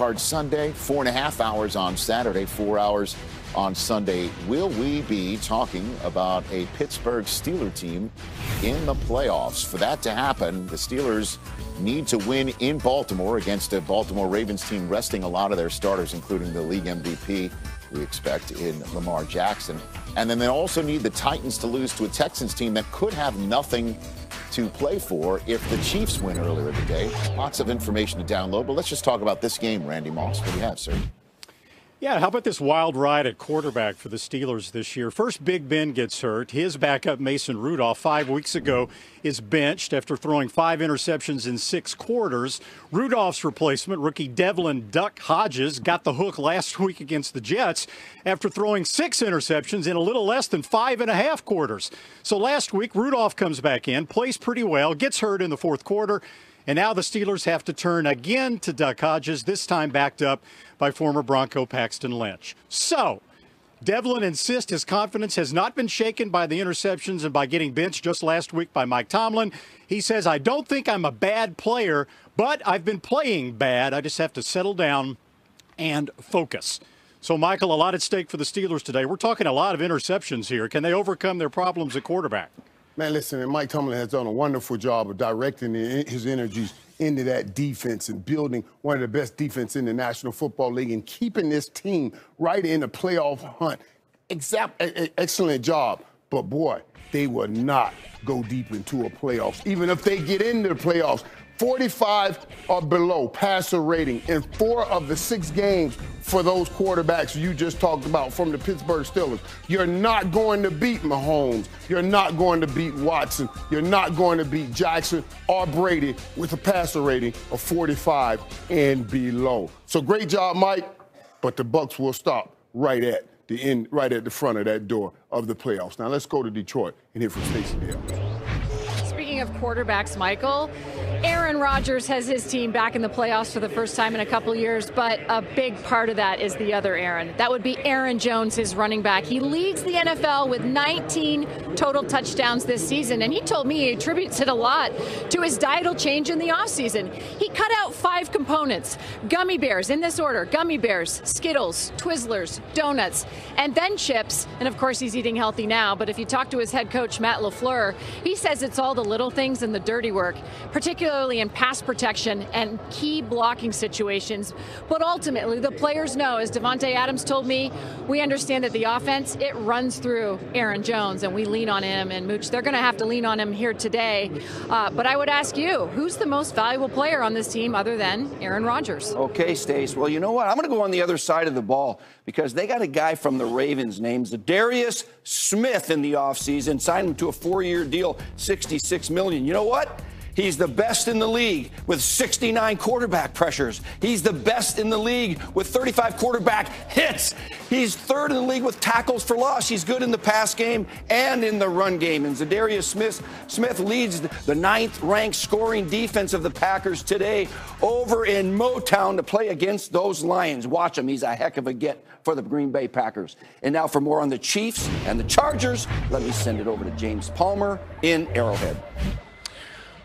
card Sunday, 4.5 hours on Saturday, 4 hours on Sunday. Will we be talking about a Pittsburgh Steelers team in the playoffs? For that to happen, the Steelers need to win in Baltimore against a Baltimore Ravens team resting a lot of their starters, including the league MVP, we expect, in Lamar Jackson. And then they also need the Titans to lose to a Texans team that could have nothing to play for if the Chiefs win earlier today. Lots of information to download, but let's just talk about this game, Randy Moss. What do you have, sir? Yeah, how about this wild ride at quarterback for the Steelers this year? First, Big Ben gets hurt. His backup, Mason Rudolph, 5 weeks ago is benched after throwing 5 interceptions in 6 quarters. Rudolph's replacement, rookie Devlin Duck Hodges, got the hook last week against the Jets after throwing 6 interceptions in a little less than 5.5 quarters. So last week, Rudolph comes back in, plays pretty well, gets hurt in the 4th quarter, and now the Steelers have to turn again to Duck Hodges, this time backed up by former Bronco Paxton Lynch. So, Devlin insists his confidence has not been shaken by the interceptions and by getting benched just last week by Mike Tomlin. He says, I don't think I'm a bad player, but I've been playing bad. I just have to settle down and focus. So, Michael, a lot at stake for the Steelers today. We're talking a lot of interceptions here. Can they overcome their problems at quarterback? Man, listen, and Mike Tomlin has done a wonderful job of directing his energies into that defense and building one of the best defense in the National Football League and keeping this team right in the playoff hunt. Excellent job. But, boy, they will not go deep into a playoffs. Even if they get into the playoffs, 45 or below passer rating in 4 of the 6 games for those quarterbacks you just talked about from the Pittsburgh Steelers. You're not going to beat Mahomes. You're not going to beat Watson. You're not going to beat Jackson or Brady with a passer rating of 45 and below. So great job, Mike, but the Bucs will stop right at the end, right at the front of that door of the playoffs. Now let's go to Detroit and hear from Stacey Dale. Speaking of quarterbacks, Michael, Aaron Rodgers has his team back in the playoffs for the first time in a couple years, but a big part of that is the other Aaron. That would be Aaron Jones, his running back. He leads the NFL with 19 total touchdowns this season, and he told me he attributes it a lot to his dietal change in the offseason. He cut out 5 components: gummy bears, in this order: gummy bears, Skittles, Twizzlers, donuts, and then chips. And of course, he's eating healthy now, but if you talk to his head coach, Matt LaFleur, he says it's all the little things and the dirty work, particularly in pass protection and key blocking situations. But ultimately, the players know, as Devontae Adams told me, we understand that the offense, it runs through Aaron Jones, and we lean on him. And Mooch, they're going to have to lean on him here today. But I would ask you, who's the most valuable player on this team other than Aaron Rodgers? Okay, Stace. Well, you know what? I'm going to go on the other side of the ball because they got a guy from the Ravens named Zadarius Smith in the offseason, signed him to a 4-year deal, $66 million. You know what? He's the best in the league with 69 quarterback pressures. He's the best in the league with 35 quarterback hits. He's 3rd in the league with tackles for loss. He's good in the pass game and in the run game. And Zadarius Smith leads the 9th-ranked scoring defense of the Packers today over in Motown to play against those Lions. Watch him. He's a heck of a get for the Green Bay Packers. And now for more on the Chiefs and the Chargers, let me send it over to James Palmer in Arrowhead.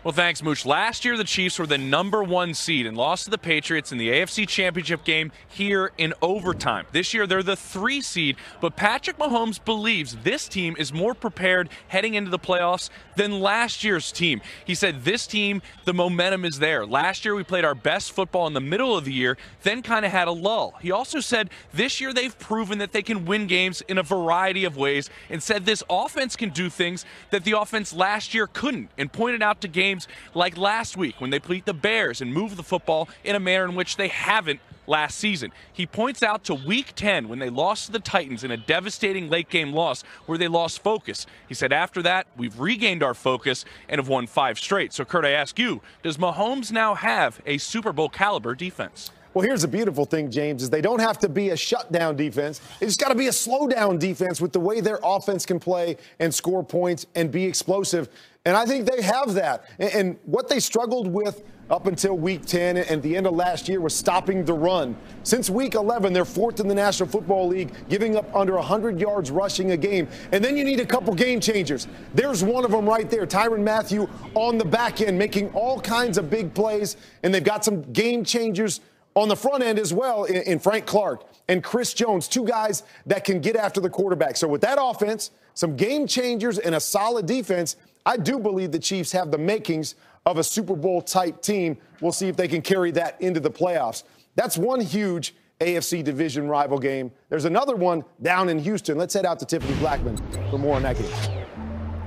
Well, thanks, Mooch. Last year, the Chiefs were the #1 seed and lost to the Patriots in the AFC Championship game here in overtime. This year, they're the 3 seed, but Patrick Mahomes believes this team is more prepared heading into the playoffs than last year's team. He said this team, the momentum is there. Last year, we played our best football in the middle of the year, then kind of had a lull. He also said this year they've proven that they can win games in a variety of ways and said this offense can do things that the offense last year couldn't, and pointed out to games like last week when they beat the Bears and moved the football in a manner in which they haven't last season. He points out to Week 10 when they lost to the Titans in a devastating late-game loss where they lost focus. He said after that, we've regained our focus and have won 5 straight. So, Kurt, I ask you, does Mahomes now have a Super Bowl caliber defense? Well, here's the beautiful thing, James, is they don't have to be a shutdown defense. They just got to be a slowdown defense with the way their offense can play and score points and be explosive. And I think they have that. And what they struggled with up until Week 10 and the end of last year was stopping the run. Since Week 11, they're 4th in the National Football League, giving up under 100 yards rushing a game. And then you need a couple game changers. There's one of them right there, Tyrann Mathieu on the back end, making all kinds of big plays. And they've got some game changers on the front end as well in Frank Clark and Chris Jones, two guys that can get after the quarterback. So with that offense, some game changers, and a solid defense, I do believe the Chiefs have the makings of a Super Bowl-type team. We'll see if they can carry that into the playoffs. That's one huge AFC division rival game. There's another one down in Houston. Let's head out to Tiffany Blackman for more on that game.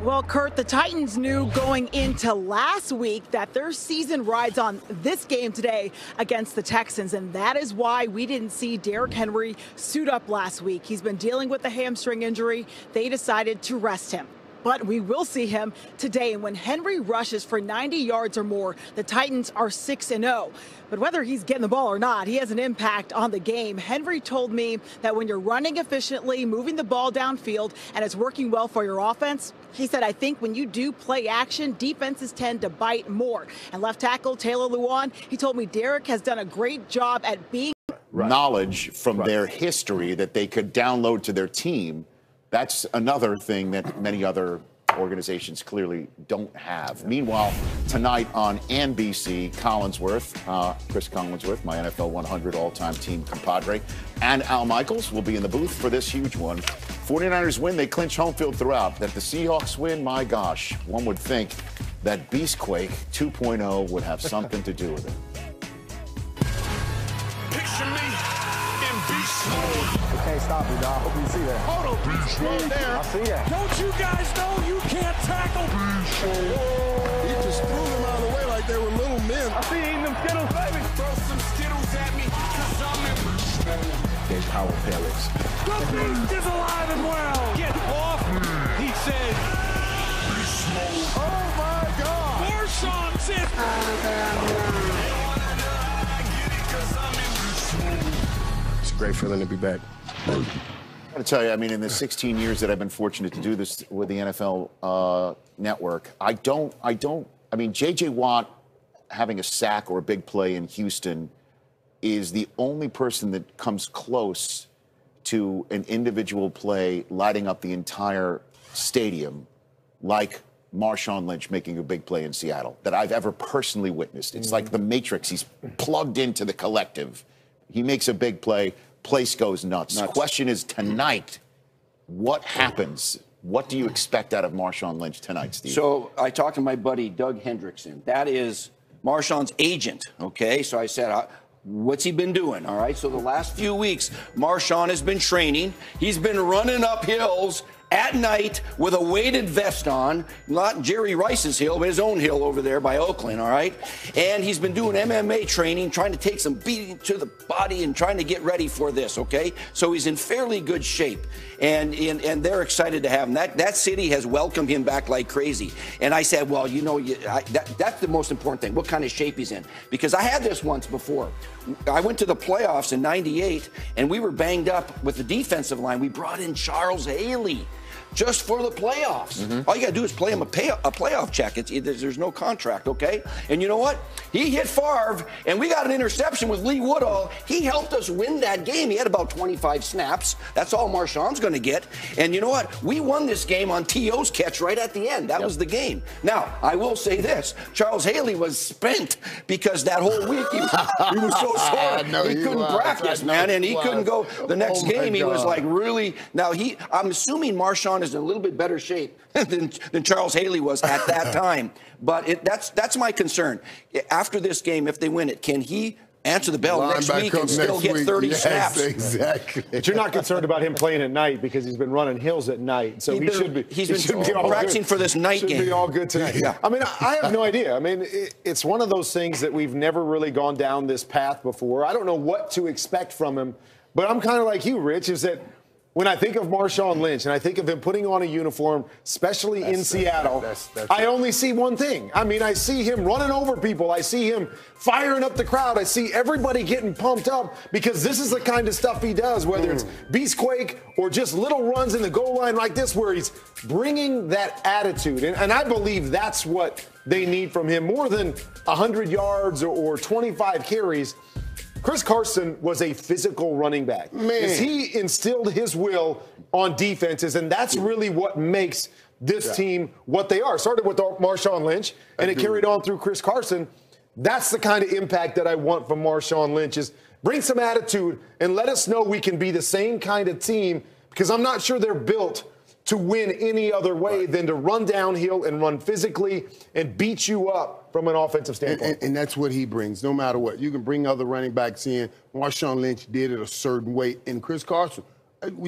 Well, Kurt, the Titans knew going into last week that their season rides on this game today against the Texans, and that is why we didn't see Derrick Henry suit up last week. He's been dealing with a hamstring injury. They decided to rest him. But we will see him today. And when Henry rushes for 90 yards or more, the Titans are 6-0. But whether he's getting the ball or not, he has an impact on the game. Henry told me that when you're running efficiently, moving the ball downfield, and it's working well for your offense, he said, I think when you do play action, defenses tend to bite more. And left tackle Taylor Lewan, he told me Derrick has done a great job at being knowledge from their history that they could download to their team. That's another thing that many other organizations clearly don't have. Meanwhile, tonight on NBC, Chris Collinsworth, my NFL 100 all-time team compadre, and Al Michaels will be in the booth for this huge one. 49ers win, they clinch home field throughout. That the Seahawks win, my gosh, one would think that Beastquake 2.0 would have something to do with it. Picture me in beast mode. Can't stop you, dog. I hope you see that. Hold on, beast mode there. I see that. Don't you guys know you can't tackle? Beast mode. He just threw them out of the way like they were little men. I see you eating them Skittles, baby. Throw some Skittles at me, cause I'm in beast mode. They power pellets. The beast is alive and well. Get off, he said. Beast mode. Oh, my God. Marshawn said. It's a great feeling to be back. I got to tell you, I mean, in the 16 years that I've been fortunate to do this with the NFL network, I mean, J.J. Watt having a sack or a big play in Houston is the only person that comes close to an individual play lighting up the entire stadium like Marshawn Lynch making a big play in Seattle that I've ever personally witnessed. It's like the Matrix. He's plugged into the collective. He makes a big play. Place goes nuts. The question is tonight, what happens? What do you expect out of Marshawn Lynch tonight, Steve? So I talked to my buddy Doug Hendrickson. That is Marshawn's agent, okay? So I said, what's he been doing, all right? So the last few weeks, Marshawn has been training. He's been running up hills at night with a weighted vest on, not Jerry Rice's hill, but his own hill over there by Oakland, all right? And he's been doing MMA training, trying to take some beating to the body and trying to get ready for this, okay? So he's in fairly good shape, and they're excited to have him. That city has welcomed him back like crazy. And I said, well, you know, that's the most important thing, what kind of shape he's in. Because I had this once before. I went to the playoffs in '98, and we were banged up with the defensive line. We brought in Charles Haley just for the playoffs. All you got to do is play him a playoff check. There's no contract, okay? And you know what? He hit Favre, and we got an interception with Lee Woodall. He helped us win that game. He had about 25 snaps. That's all Marshawn's going to get. And you know what? We won this game on T.O.'s catch right at the end. That was the game. Now, I will say this. Charles Haley was spent because that whole week he was so sore. He couldn't practice, man, and he couldn't go the next game. He was like really. Now, I'm assuming Marshawn is in a little bit better shape than Charles Haley was at that time. But that's my concern. After this game, if they win it, can he answer the bell next week and still get 30 snaps? Exactly. But you're not concerned about him playing at night because he's been running hills at night. So he's been practicing for this night game. Should be all good tonight. Yeah. I mean, I have no idea. I mean, it's one of those things that we've never really gone down this path before. I don't know what to expect from him, but I'm kind of like you, Rich, is that when I think of Marshawn Lynch and I think of him putting on a uniform, especially in Seattle, I only see one thing. I mean, I see him running over people. I see him firing up the crowd. I see everybody getting pumped up because this is the kind of stuff he does, whether it's Beastquake or just little runs in the goal line like this where he's bringing that attitude. And I believe that's what they need from him more than 100 yards or 25 carries. Chris Carson was a physical running back. Man. He instilled his will on defenses, and that's really what makes this team what they are. Started with Marshawn Lynch, and it carried on through Chris Carson. That's the kind of impact that I want from Marshawn Lynch, is bring some attitude and let us know we can be the same kind of team, because I'm not sure they're built to win any other way than to run downhill and run physically and beat you up from an offensive standpoint. And that's what he brings, no matter what. You can bring other running backs in. Marshawn Lynch did it a certain way. And Chris Carson, when